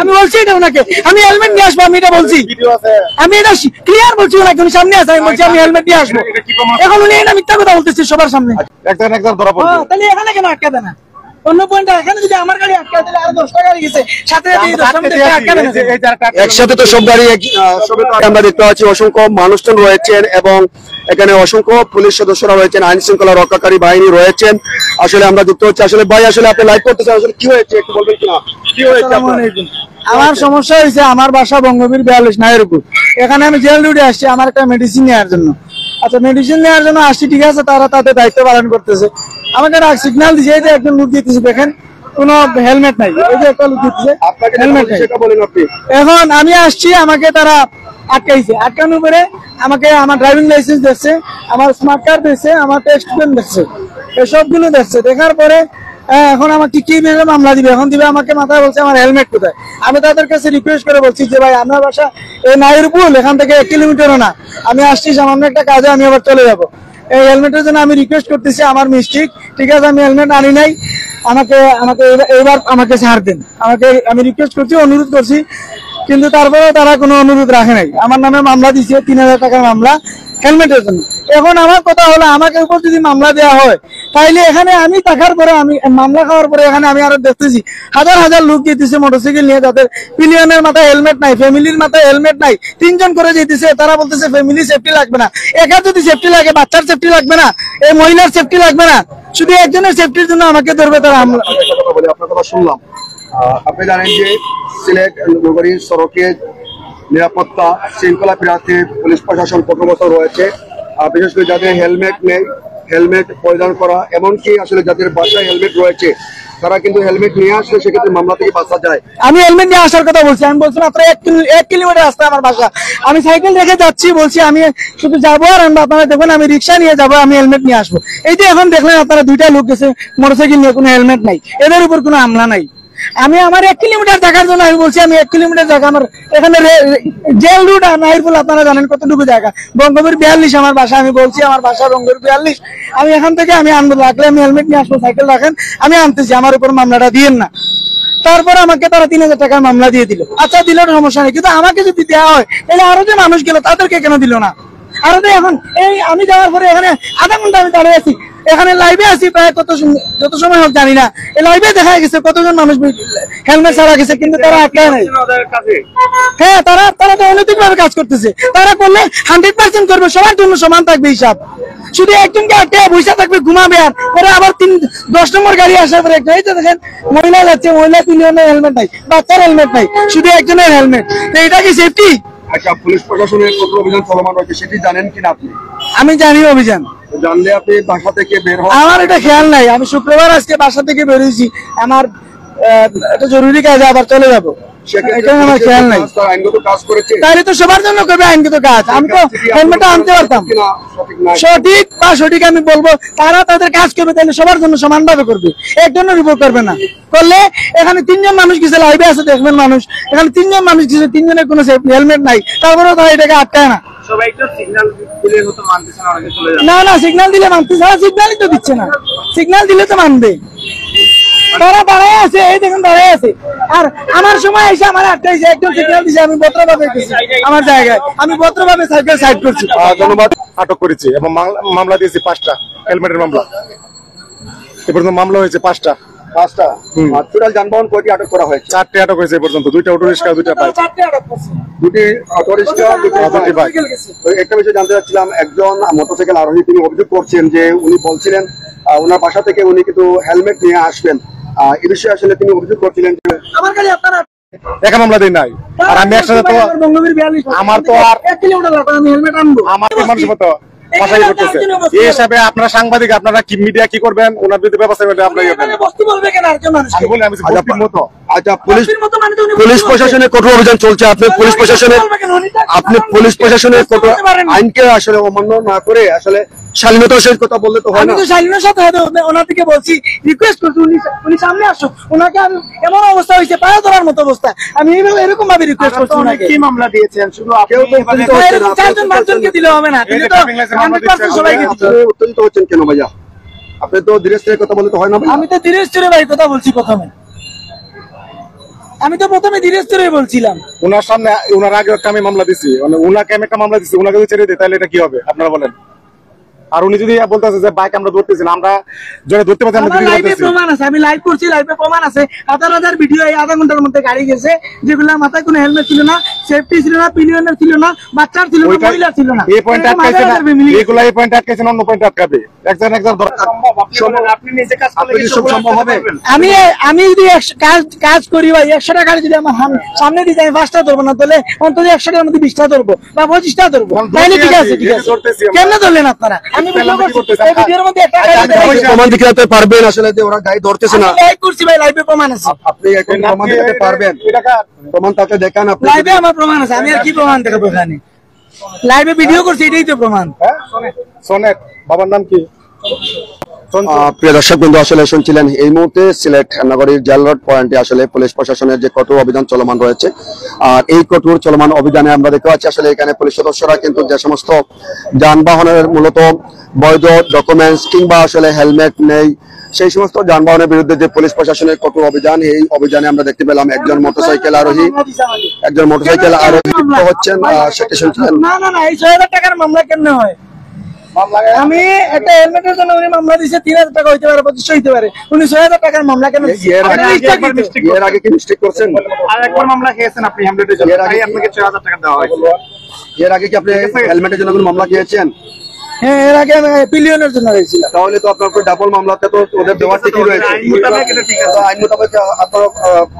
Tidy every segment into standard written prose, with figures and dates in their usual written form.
আমি বলছি এটা ওনাকে, আমি হেলমেট নিয়ে আসবো, আমি এটা বলছি, আমি এটা ক্লিয়ার বলছি ওনাকে, উনি সামনে আছে, আমি বলছি আমি হেলমেট নিয়ে আসবো। এখন উনি এটা মিথ্যা কথা বলতেছে সবার সামনে। তাহলে এখানে কেন আটকা দেয় না? অন্য পয়েন্টে এখানে যদি আমার গাড়ি আটকা দিলে আর 10টা গাড়ি গেছে, সাথে একসাথে তো সব গাড়ি আমরা দেখতে পাচ্ছি। অসংখ্য মানুষজন রয়েছেন এবং এখানে অসংখ্য পুলিশ সদস্যরা রয়েছেন, আইন শৃঙ্খলা রক্ষাকারী বাহিনী রয়েছেন। আসলে আমরা দেখতে পাচ্ছি, আসলে ভাই আসলে আপনি লাইভ করতেছেন, আসলে কি হয়েছে একটু বলবেন কিনা? কি হয়েছে? আমার সমস্যা হয়েছে, আমার বাসা বঙ্গবীর 42 নায়েরপুর। এখানে আমি জেল ডিউটি আসছি আমার একটা মেডিসিন নেওয়ার জন্য। আচ্ছা, মেডিসিন নেওয়ার জন্য আসছি, ঠিক আছে, তারা তাদের দায়িত্ব পালন করতেছে। আমাকে একটা সিগন্যাল দিয়েছে, এই যে একজন লোক দিতেছে, দেখেন কোনো হেলমেট নাই, এই যে একটা লোক দিতেছে হেলমেট নাই। এখন আমি আসছি, আমাকে তারা আটকাইছে, আটকানোর পরে আমাকে আমার ড্রাইভিং লাইসেন্স দিচ্ছে, আমার স্মার্ট কার্ড দিচ্ছে, আমার টেস্ট পেন দিচ্ছে, এসবগুলো দিচ্ছে। দেখার পরে এখন আমাকে কি মামলা দিবে, এখন দিবে আমাকে মাথায় বলছে আমার হেলমেট কোথায়। আমি তাদের কাছে রিকোয়েস্ট করে বলছি যে ভাই আপনার বাসা এই নাইরপুল, এখান থেকে 1 কিলোমিটারও না, আমি আসছি সামান্য একটা কাজে, আমি আবার চলে যাবো। এই হেলমেটের জন্য আমি রিকোয়েস্ট করতেছি, আমার মিস্টেক, ঠিক আছে, আমি হেলমেট আনি নাই, আমাকে এবার আমাকে ছাড় দেন, আমি রিকোয়েস্ট করছি, অনুরোধ করছি, কিন্তু তারপরেও তারা কোনো অনুরোধ রাখে নাই। আমার নামে মামলা দিচ্ছে, 3000 টাকার মামলা হেলমেটের জন্য। এখন আমার কথা হলো, আমাকে উপর যদি মামলা দেওয়া হয়, তাইলে এখানে আমি থাকার পরে, আমি মামলা খাওয়ার পরে এখানে আমি আরো দেখতেছি হাজার হাজার লোক যেতেছে মোটরসাইকেল নিয়ে, যাদের পিলিয়নের মাথায় হেলমেট নাই, ফ্যামিলির মাথায় হেলমেট নাই, 3 জন করে যেতেছে। তারা বলতেছে ফ্যামিলি সেফটি লাগবে না, একা যদি সেফটি লাগে, বাচ্চার সেফটি লাগবে না, এই মহিলার সেফটি লাগবে না, শুধু একজনের সেফটির জন্য আমাকে ধরবে তারা। আপনার কথা শুনলাম। আপনি জানেন যে সিলেট নগরী সড়কে নিরাপত্তা শৃঙ্খলা ফেরাতে পুলিশ প্রশাসন কর্মরত রয়েছে। বিশেষ করে যাদের হেলমেট নেই, হেলমেট পরিধান করা, এমনকি আসলে যাদের বাসায় হেলমেট রয়েছে তারা কিন্তু হেলমেট নিয়ে আসলে সেক্ষেত্রে মামলা থেকে বাঁচা যায়। আমি হেলমেট নিয়ে আসার কথা বলছি, আমি বলছি মাত্র 1 কিলোমিটার রাস্তা আমার বাসা, আমি সাইকেল রেখে যাচ্ছি, বলছি আমি শুধু যাবো আর আপনারা দেখবেন আমি রিক্সা নিয়ে যাবো, আমি হেলমেট নিয়ে আসবো। এই যে এখন দেখলেন আপনারা 2টা লোক গেছে মোটরসাইকেল নিয়ে, কোনো হেলমেট নাই, এদের উপর কোনো হামলা নাই। আমি আমার 1 কিলোমিটার জায়গার জন্য আমি বলছি, আমি 1 কিলোমিটার জায়গা, আমার এখানে জেল রুট নাইরপুল আপনারা জানেন কতটুকু জায়গা, বঙ্গবীর 42 আমার বাসা, আমি বলছি আমার বাসা বঙ্গবীর 42। আমি এখান থেকে আমি আনবো, লাগলে আমি হেলমেট নিয়ে আসবো, সাইকেল রাখেন, আমি আনতেছি, আমার উপর মামলাটা দিয়েন না। তারপর আমাকে তারা 3000 টাকার মামলা দিয়ে দিল। আচ্ছা, দিল, সমস্যা নেই, কিন্তু আমাকে যদি দেওয়া হয় তাহলে আরো যে মানুষ গেল তাদেরকে কেন দিল না? আরো তো এখন এই আমি যাওয়ার পরে এখানে আধা ঘন্টা আমি দাঁড়িয়ে আছি, এখানে লাইভে আছি প্রায় যত সময় হোক জানি না, এই লাইভে দেখা গেছে কতজন মানুষ হেলমেট ছাড়া গেছে, কিন্তু তারা আটকায় নাই। হ্যাঁ, তারা তো অনৈতিক ভাবে কাজ করতেছে। তারা করলে 100% করবে, সবার জন্য সমান থাকবে হিসাব। শুধু একজনকে আটকে বসে থাকবে, ঘুমাবে, আর পরে আবার 10 নম্বর গাড়ি আসার পরে একটা, এই তো দেখেন মহিলা যাচ্ছে, মহিলা 3 জনের হেলমেট নাই, বাচ্চার হেলমেট নাই, শুধু একজনের হেলমেট, তো এটা কি সেফটি? আচ্ছা, পুলিশ প্রশাসনের কত অভিযান চলমান রয়েছে সেটি জানেন কিনা আপনি? আমি জানি অভিযান, জানলে আপনি বাসা থেকে বের হন? আমার এটা খেয়াল নাই, আমি শুক্রবার আজকে বাসা থেকে বেরিয়েছি, আমার একটা জরুরি কাজে আবার চলে যাবো, আমার খেয়াল নাই। তাহলে তো সবার জন্য করবে আইনগত কাজ, আমি তো হেলমেটটা আনতে পারতাম। সঠিক বা সঠিক আমি বলবো, তারা তাদের কাজ করবে, তাহলে সবার জন্য সমানভাবে করবে, একজনের উপর করবে না। করলে এখানে 3 জন মানুষ গেছে, লাইভে আছে দেখবেন মানুষ, এখানে 3 জন মানুষ গেছে, 3 জনের কোনো হেলমেট নাই, তারপরেও তারা এটাকে আটকায় না। না, সিগন্যাল দিলে মানতেছে না, সিগন্যালই তো দিচ্ছে না, সিগন্যাল দিলে তো মানবে। তারা দাঁড়ায় আছে, এই দেখুন দাঁড়ায় আছে, আর আমার সময় এসে আমার আটকাইছে, একজন সিগন্যাল দিছে, আমি ভদ্রভাবে আমার জায়গায়, আমি ভদ্রভাবে সাইকেল সাইড করছি। ধন্যবাদ। আটক করেছি এবং মামলা দিয়েছি 5টা হেলমেটের মামলা। এ পর্যন্ত মামলা হয়েছে 5টা। টোটাল যানবাহন কয়টি আটক করা হয়েছে? 4টে আটক হয়েছে এ পর্যন্ত, 2টা অটো রিক্সা, 2টা বাইক। 2টি অটো রিক্সা, 2টি বাইক। একটা বিষয় জানতে চাচ্ছিলাম, একজন মোটরসাইকেল আরোহী তিনি অভিযোগ করছেন যে উনি বলছিলেন ওনার বাসা থেকে উনি কিন্তু হেলমেট নিয়ে আসবেন, এই বিষয়ে আসলে তিনি অভিযোগ করছিলেন যে আমার গাড়ি আপনারা একা মামলা দিই নাই, আর আমি একসাথে তো আমার তো আর 1 কিলোমিটার লাগবে, আমি হেলমেট আনবো, আমার মানুষের মতো বাসাই করতেছে। এই হিসাবে আপনারা সাংবাদিক, আপনারা কি মিডিয়া কি করবেন, ওনার যদি ব্যবস্থা করবেন আপনারা বস্তি বলবে কেন আর কেন মানুষ বলি আমি বস্তির মতো। আচ্ছা, পুলিশ প্রশাসনের কঠোর অভিযান চলছে, আপনি পুলিশ প্রশাসনের কঠোর আইনকে আসলে অমান্য না করে আসলে শালীনতার সহিত কথা বললে তো হয় না। আমি তো শালীনতার সাথে ওনার থেকে বলছি, রিকোয়েস্ট করছি, উনি সামনে আসুন, ওনাকে আমি এমন অবস্থা হয়েছে পায়ে ধরার মতো অবস্থা, আমি এরকম ভাবে রিকোয়েস্ট করছি। কি মামলা দিয়েছেন? শুধু কেউ তো 4-5জনকে দিলে হবে না, তিনি তো 100% সবাইকে দিতে। উত্তেজিত হচ্ছেন কেন ভাইয়া? আপনি তো ধীরে স্থিরে কথা বলতে হয় না? আমি তো ধীরে স্থিরে ভাই কথা বলছি প্রথমে। আমি তো প্রথমে ধীরে স্থিরে বলছিলাম। ওনার সামনে ওনার আগে একটা আমি মামলা দিছি, মানে ওনাকে আমি একটা মামলা দিছি, ওনাকে যদি ছেড়ে দিই তাহলে এটা কি হবে আপনারা বলেন? আর উনি যদি বলতেছে যে বাইক আমরা ধরতেছি না, আমরা যারা ধরতে পারছি আমরা আমার বিক্রি লাইভে করতেছি। প্রমাণ আছে, আমি লাইভ করছি, লাইভে প্রমাণ আছে, হাজার হাজার ভিডিও এই আধা ঘন্টার মধ্যে গাড়ি গেছে যেগুলো মাথায় কোনো হেলমেট ছিল না, সেফটি ছিল না, পিলিয়নের ছিল না, বাচ্চার ছিল না, ওইটা- মহিলার ছিল না। এই পয়েন্ট এরকম আটকাইছে হাজার না, হাজার family গেছে। এগুলা এই পয়েন্ট আটকাইছে না, অন্য পয়েন্ট আটকাবে। একজন আপনি নিজে কাজ করলে কি সব সম্ভব হবে? আমি আমি যদি কাজ করি ভাই, 100টা গাড়ি যদি আমার সামনে দিতে আমি 5টা ধরবো না, তাহলে অন্তত 100টার মধ্যে 20টা ধরবো বা 25টা ধরবো, তাহলে ঠিক আছে, ঠিক আছে। ধরতেছি আমরা। কেমনে ধরলেন আপনারা? আমি ভিডিও আমরা কি করছি, করতেছি? এই ভিডিওর মধ্যে একটা গাড়ি দেখাইছি। প্রমাণ দেখাতে পারবেন আসলে যে ওরা গাড়ি ধরতেছে না? আমি লাইভ করছি ভাই, লাইভে প্রমাণ আছে, আপনি এখন প্রমাণ দেখাতে পারবেন? প্রমাণ তাকে দেখান আপনি। লাইভে আমার প্রমাণ আছে, আমি আর কি প্রমাণ দেখাবো এখানে? লাইভে ভিডিও করছি, এটাই তো প্রমাণ। সোনেট বাবার নাম কি? প্রিয় দর্শক বন্ধু, আসলে শুনছিলেন এই মুহূর্তে সিলেট নগরীর জেল রোড পয়েন্টে আসলে পুলিশ প্রশাসনের যে কঠোর অভিযান চলমান রয়েছে। আর এই কঠোর চলমান অভিযানে আমরা দেখতে পাচ্ছি আসলে এখানে পুলিশ সদস্যরা কিন্তু যে সমস্ত যানবাহনের মূলত বৈধ ডকুমেন্টস কিংবা আসলে হেলমেট নেই, সেই সমস্ত যানবাহনের বিরুদ্ধে যে পুলিশ প্রশাসনের কঠোর অভিযান, এই অভিযানে আমরা দেখতে পেলাম একজন মোটরসাইকেল আরোহী হচ্ছেন, সেটি শুনছিলেন। না না না, এই 6,000 টাকার মামলা কেমনে হয়? আমি একটা হেলমেটের জন্য উনি মামলা দিচ্ছে, 3,000 টাকা হইতে পারে, 2500 হইতে পারে, উনি 6,000 টাকার মামলা কেন দিচ্ছে? এর আগে কি মিস্টেক করছেন? আর একবার মামলা খেয়েছেন আপনি হেলমেটের জন্য, তাই আপনাকে 6000 টাকা দেওয়া হয়েছে। এর আগে কি আপনি হেলমেটের জন্য কোনো মামলা খেয়েছেন? হ্যাঁ, এর আগে আমি পিলিয়নের জন্য হয়েছিলাম। তাহলে তো আপনার ডাবল মামলাতে তো ওদের দেওয়ার ঠিকই রয়েছে। আইন মোতাবেক আপনার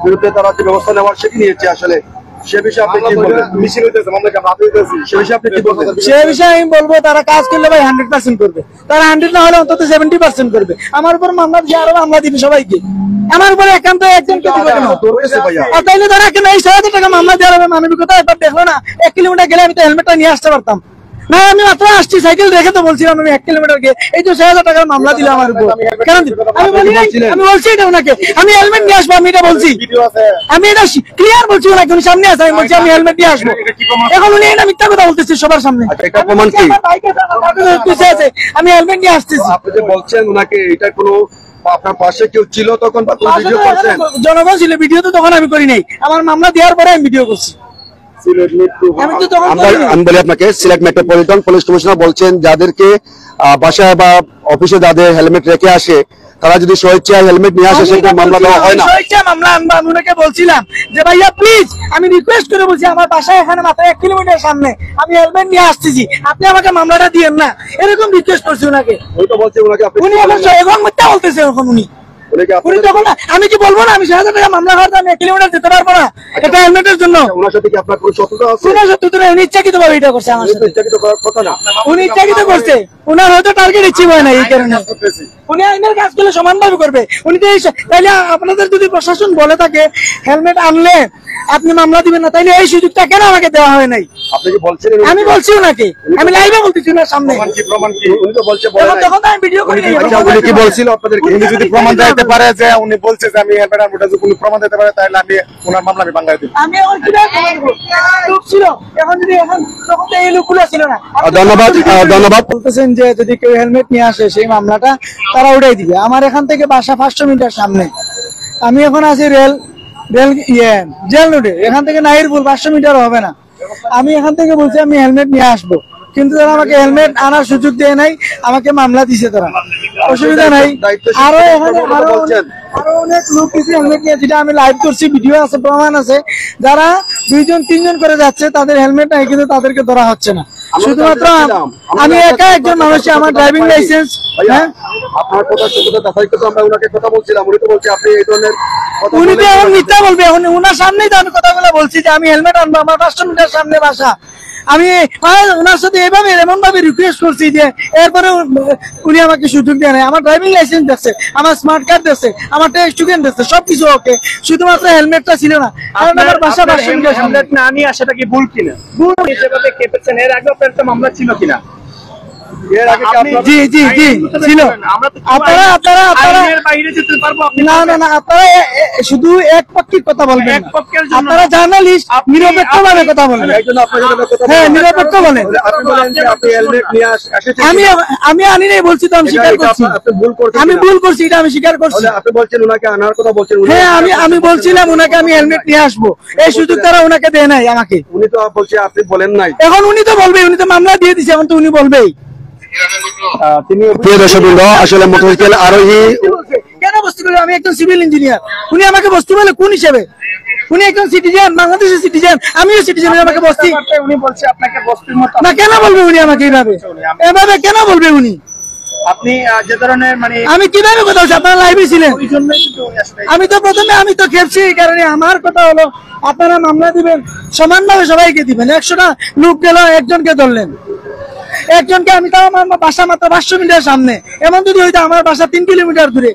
বিরুদ্ধে তারা যে ব্যবস্থা নেওয়ার সেটি নিয়েছে। আসলে সে বিষয়ে আপনি কি বলবেন? মিছিল হইতেছে, মামলা কেন হাতে হইতেছে? সে বিষয়ে আপনি কি বলবেন? সে বিষয়ে আমি বলবো, তারা কাজ করলে ভাই 100% করবে, তারা 100 না হলে অন্তত 70% করবে। আমার উপর মামলা দিয়ে আরো মামলা দিবে সবাইকে, আমার উপরে একান্ত একজনকে দিবে কেন? ধরতেছে ভাইয়া। আর তাইলে তারা কেন এই 6,000 টাকা মামলা দেওয়ার হবে? মানবিকতা একবার দেখলো না? 1 কিলোমিটার গেলে আমি তো হেলমেটটা নিয়ে আসতে পারতাম না, আমি মাত্র আসছি, সাইকেল রেখে তো বলছিলাম আমি 1 কিলোমিটার গিয়ে, এই তো 6,000 টাকার মামলা দিল আমার উপর। কেন দিল? আমি বলি নাই, আমি বলছি এটা ওনাকে, আমি হেলমেট নিয়ে আসবো, আমি এটা বলছি, ভিডিও আছে। আমি এটা ক্লিয়ার বলছি ওনাকে, উনি সামনে আছে, আমি বলছি আমি হেলমেট নিয়ে আসবো। এখন উনি এটা মিথ্যা কথা বলতেছে সবার সামনে। আচ্ছা, এটা প্রমাণ কি? আমি হেলমেট নিয়ে আসতেছি। আপনি যে বলছেন ওনাকে, এটা কোনো আপনার পাশে কেউ ছিল তখন বা কোন ভিডিও করছেন? জনগণ ছিল, ভিডিও তো তখন আমি করি নাই, আমার মামলা দেওয়ার পরে আমি ভিডিও করছি, আমি তো তখন করিনি। আমি বলি আপনাকে, সিলেট মেট্রোপলিটন পুলিশ কমিশনার বলছেন যাদেরকে বাসায় বা অফিসে যাদের হেলমেট রেখে আসে, তারা যদি স্বেচ্ছায় হেলমেট নিয়ে আসে সেটা মামলা দেওয়া হয় না। মামলা আমি ওনাকে বলছিলাম যে ভাইয়া প্লিজ, আমি রিকোয়েস্ট করে বলছি, আমার বাসায় এখানে মাত্র 1 কিলোমিটার সামনে, আমি হেলমেট নিয়ে আসতেছি, আপনি আমাকে মামলাটা দিয়েন না, এরকম রিকোয়েস্ট করছি ওনাকে। ওই তো বলছে ওনাকে আপনি উনি এখন এখন মিথ্যা বলতেছে, এখন উনি উনি তখন আমি কি বলবো না, আমি 6,000 টাকা মামলা করার জন্য 1 কিলোমিটার যেতে পারবো না এটা হেলমেটের জন্য? ওনার সাথে কি আপনার কোনো শত্রুতা আছে? কোনো সত্যি উনি ইচ্ছাকৃত ভাবে এটা করছে আমার সাথে, ইচ্ছাকৃত করার কথা না। উনি ইচ্ছাকৃত করছে, উনার হয়তো টার্গেট ইচ্ছে হয় না, এই কারণে উনি আইনের কাজ করলে সমানভাবে করবে। উনি তো তাইলে আপনাদের যদি প্রশাসন বলে থাকে হেলমেট আনলে আপনি মামলা দিবেন না, তাইলে এই সুযোগটা কেন আমাকে দেওয়া হয় নাই? আপনি কি বলছেন? আমি বলছি ওনাকে, আমি লাইভে বলতেছি ওনার সামনে, প্রমাণ কি? উনি তো বলছে বলে নাই। তখন তো আমি ভিডিও করি নাই। আচ্ছা, উনি কি বলছিল আপনাদেরকে? উনি যদি প্রমাণ দিতে পারে যে উনি বলছে যে আমি হেলমেট আনবো, যদি কোনো প্রমাণ দিতে পারে তাহলে আমি ওনার মামলা আমি বাংলায় দিই। আমি এখন কিভাবে লোক ছিল, এখন যদি এখন তখন তো এই লোকগুলো ছিল না। ধন্যবাদ, ধন্যবাদ। বলতেছেন যে যদি কেউ হেলমেট নিয়ে আসে সেই মামলাটা তারা উঠাই দিবে। আমার এখান থেকে বাসা 500 মিটার সামনে, আমি এখন আছি রেল জেল রোডে, এখান থেকে নাহিরপুর 500 মিটার হবে না। আমি এখান থেকে বলছি আমি হেলমেট নিয়ে আসবো, কিন্তু তারা আমাকে হেলমেট আনার সুযোগ দেয় নাই, আমাকে মামলা দিছে তারা। অসুবিধা নাই, আরো এখানে আরো অনেক লোক কিছু হেলমেট নিয়ে, যেটা আমি লাইভ করছি, ভিডিও আছে, প্রমাণ আছে, যারা 2জন 3জন করে যাচ্ছে, তাদের হেলমেট নাই কিন্তু তাদেরকে ধরা হচ্ছে না। শুধুমাত্র আমি একা একজন মানুষ, আমার ড্রাইভিং লাইসেন্স। হ্যাঁ, আপনার কথা সত্যতা যাচাই করতে আমরা ওনাকে কথা বলছিলাম, উনি তো বলছে আপনি এই ধরনের কথা উনি তো বলেন। এখন মিথ্যা বলবে, এখন উনার সামনেই তো আমি কথাগুলো বলছি যে আমি হেলমেট আনবো, আমার 500 মিটার সামনে বাসা। আমি ওনার সাথে এভাবে এমন ভাবে রিকোয়েস্ট করছি যে এরপরে উনি আমাকে সুযোগ দেয় নাই। আমার ড্রাইভিং লাইসেন্স দেখছে, আমার স্মার্ট কার্ড দেখছে, আমার স্টুডেন্ট দেখছে, সবকিছু ওকে, শুধুমাত্র হেলমেটটা ছিল না। কারণ আমার বাসা 500 মিটার সামনে। না নিয়ে আসাটা কি ভুল কিনা? ভুল। যেভাবে কেঁপেছেন, এর আগে আপনার একটা মামলা ছিল কিনা? এর আগে কি আপনার জি জি জি ছিল। আপনারা আপনারা আপনারা বাইরে যেতে পারবো না না না আপনারা শুধু এক পক্ষের কথা বলবেন না। আপনারা জার্নালিস্ট নিরপেক্ষ ভাবে কথা বলেন। এই জন্য আপনার সাথে কথা হ্যাঁ নিরপেক্ষ বলেন। আপনি বলেন যে আপনি হেলমেট নিয়ে এসেছেন, আমি আমি আনি নাই বলছি তো, আমি স্বীকার করছি। আপনি ভুল করছেন, আমি ভুল করছি, এটা আমি স্বীকার করছি। তাহলে আপনি বলছেন ওনাকে আনার কথা বলছেন, হ্যাঁ আমি বলছিলাম ওনাকে আমি হেলমেট নিয়ে আসবো, এই সুযোগ তারা ওনাকে দেয় নাই আমাকে। উনি তো বলছে আপনি বলেন নাই। এখন উনি তো বলবে, উনি তো মামলা দিয়ে দিছে, এখন তো উনি বলবেই। তিনি প্রিয় দর্শকবৃন্দ, আসলে মোটরসাইকেল আরোহী কেন বস্তি বলে? আমি একজন সিভিল ইঞ্জিনিয়ার, উনি আমাকে বস্তি বলে কোন হিসেবে? উনি একজন সিটিজেন, বাংলাদেশের সিটিজেন, আমিও সিটিজেন, আমাকে বস্তি উনি বলছে আপনাকে বস্তির মতো। না। কেন বলবে উনি আমাকে এইভাবে? এভাবে কেন বলবে উনি? আপনি যে ধরনের মানে আমি কিভাবে কথা বলছি? আপনারা লাইভে ছিলেন। ওই জন্যই কিন্তু উনি আসলে আমি তো প্রথমে আমি তো খেপছি এই কারণে। আমার কথা হলো আপনারা মামলা দিবেন, সমানভাবে সবাইকে দিবেন। 100টা লোক গেল, একজনকে ধরলেন, একজনকে। আমি তাও আমার বাসা মাত্র 500 মিটার সামনে, এমন যদি হইতো আমার বাসা 3 কিলোমিটার দূরে,